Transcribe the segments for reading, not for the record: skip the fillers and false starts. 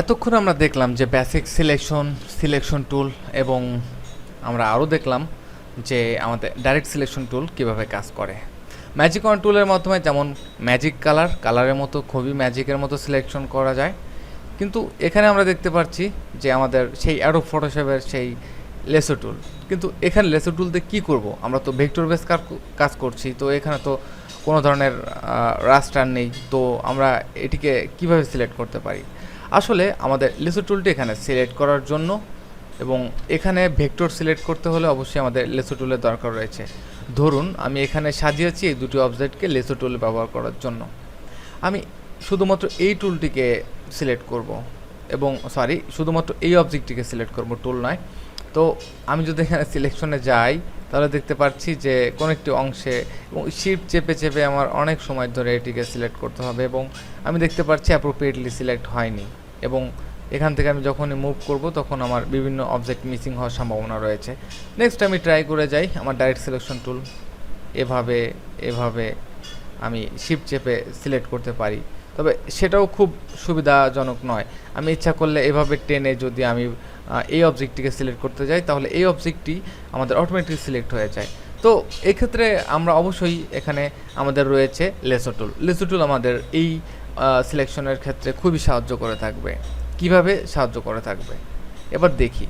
এতক্ষণ আমরা দেখলাম যে বেসিক সিলেকশন টুল এবং আমরা আরও দেখলাম যে আমাদের ডাইরেক্ট সিলেকশন টুল কিভাবে কাজ করে। ম্যাজিক ওয়ান টুলের মাধ্যমে যেমন ম্যাজিক কালারের মতো খুবই ম্যাজিকের মতো সিলেকশন করা যায়, কিন্তু এখানে আমরা দেখতে পাচ্ছি যে আমাদের সেই অ্যাডোব ফটোশপের সেই লেসো টুল, কিন্তু এখানে লেসো টুল দিয়ে কী করবো? আমরা তো ভেক্টর বেস কাজ করছি, তো এখানে তো কোনো ধরনের রাস্টার নেই, তো আমরা এটিকে কিভাবে সিলেক্ট করতে পারি? আসলে আমাদের লেসো টুলটি এখানে সিলেক্ট করার জন্য এবং এখানে ভেক্টর সিলেক্ট করতে হলে অবশ্যই আমাদের লেসো টুলের দরকার রয়েছে। ধরুন আমি এখানে সাজিয়েছি এই দুটি অবজেক্টকে লেসো টুল ব্যবহার করার জন্য। আমি শুধুমাত্র এই টুলটিকে সিলেক্ট করব এবং শুধুমাত্র এই অবজেক্টটিকে সিলেক্ট করব, টুল নয়। তো আমি যদি এখানে সিলেকশনে যাই তাহলে দেখতে পাচ্ছি যে কোনো একটি অংশে এবং শিফট চেপে চেপে আমার অনেক সময় ধরে এটিকে সিলেক্ট করতে হবে এবং আমি দেখতে পাচ্ছি অ্যাপ্রোপ্রিয়েটলি সিলেক্ট হয়নি, এবং এখান থেকে আমি যখনই মুভ করব তখন আমার বিভিন্ন অবজেক্ট মিসিং হওয়ার সম্ভাবনা রয়েছে। নেক্সট আমি ট্রাই করে যাই আমার ডাইরেক্ট সিলেকশন টুল, এভাবে আমি শিফট চেপে সিলেক্ট করতে পারি, তবে সেটাও খুব সুবিধাজনক নয়। আমি ইচ্ছা করলে এভাবে টেনে যদি আমি এই অবজেক্টটিকে সিলেক্ট করতে যাই তাহলে এই অবজেক্টটি আমাদের অটোমেটিক সিলেক্ট হয়ে যায়। তো এক্ষেত্রে আমরা অবশ্যই এখানে আমাদের রয়েছে লেসো টুল আমাদের এই সিলেকশনের ক্ষেত্রে খুবই সাহায্য করে থাকবে। কিভাবে সাহায্য করে থাকবে এবার দেখি।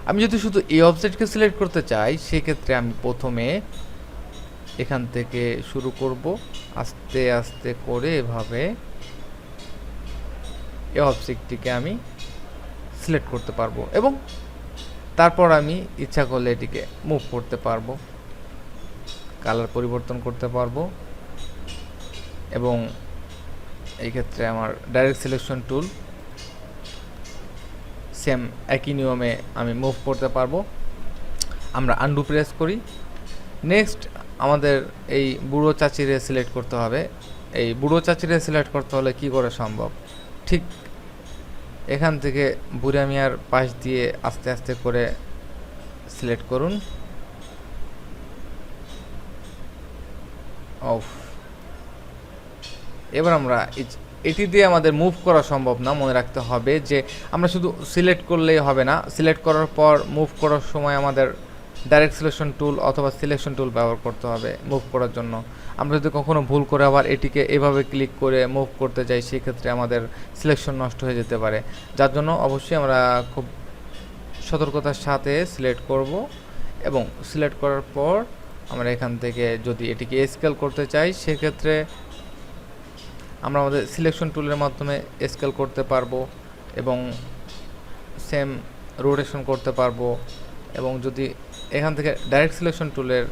আমি যদি শুধু এই অবজেক্টকে সিলেক্ট করতে চাই সেক্ষেত্রে আমি প্রথমে এখান থেকে শুরু করব, আস্তে আস্তে করে এভাবে এই অবজেক্টটিকে আমি সিলেক্ট করতে পারবো এবং তারপর আমি ইচ্ছা করলে এটিকে মুভ করতে পারবো, কালার পরিবর্তন করতে পারবো এবং এই ক্ষেত্রে আমার ডাইরেক্ট সিলেকশন টুল সেম একই নিয়মে আমি মুভ করতে পারবো। আমরা আনডু প্রেস করি। নেক্সট আমাদের এই বুড়ো চাচিরে সিলেক্ট করতে হবে। এই বুড়ো চাচিরে সিলেক্ট করতে হলে কি করে সম্ভব? ঠিক এখান থেকে বুড়া মিয়ার পাশ দিয়ে আস্তে আস্তে করে সিলেক্ট করুন। এবার আমরা এটি দিয়ে আমাদের মুভ করা সম্ভব না, মনে রাখতে হবে যে আমরা শুধু সিলেক্ট করলেই হবে না, সিলেক্ট করার পর মুভ করার সময় আমাদের ডাইরেক্ট সিলেকশন টুল অথবা সিলেকশন টুল ব্যবহার করতে হবে মুভ করার জন্য। আমরা যদি কখনো ভুল করে আবার এটিকে এভাবে ক্লিক করে মুভ করতে যাই সেক্ষেত্রে আমাদের সিলেকশন নষ্ট হয়ে যেতে পারে, যার জন্য অবশ্যই আমরা খুব সতর্কতার সাথে সিলেক্ট করব এবং সিলেক্ট করার পর আমরা এখান থেকে যদি এটিকে স্কেল করতে চাই সেক্ষেত্রে আমরা আমাদের সিলেকশন টুলের মাধ্যমে স্কেল করতে পারবো এবং সেম রোটেশন করতে পারবো, এবং যদি এখান থেকে ডাইরেক্ট সিলেকশন টুলের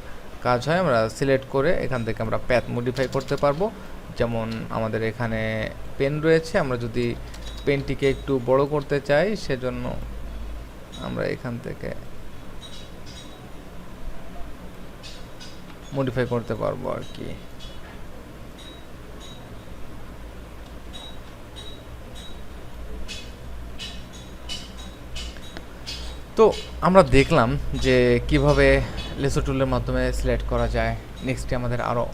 কাজ হয় আমরা সিলেক্ট করে এখান থেকে আমরা প্যাথ মডিফাই করতে পারবো। যেমন আমাদের এখানে পেন রয়েছে, আমরা যদি পেনটিকে একটু বড় করতে চাই সেজন্য আমরা এখান থেকে মডিফাই করতে পারবো আর কি। তো আমরা দেখলাম যে কিভাবে লেসো টুলের মাধ্যমে সিলেক্ট করা যায়। নেক্সটে আমাদের আরও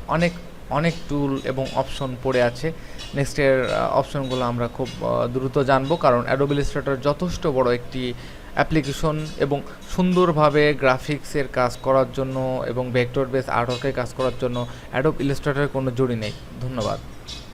অনেক টুল এবং অপশন পড়ে আছে। নেক্সটের অপশনগুলো আমরা খুব দ্রুত জানবো, কারণ অ্যাডোব ইলাস্ট্রেটর যথেষ্ট বড় একটি অ্যাপ্লিকেশন এবং সুন্দরভাবে গ্রাফিক্সের কাজ করার জন্য এবং ভেক্টর বেস আর্টওয়ার্কের কাজ করার জন্য অ্যাডোব ইলাস্ট্রেটরের কোনো জুড়ি নেই। ধন্যবাদ।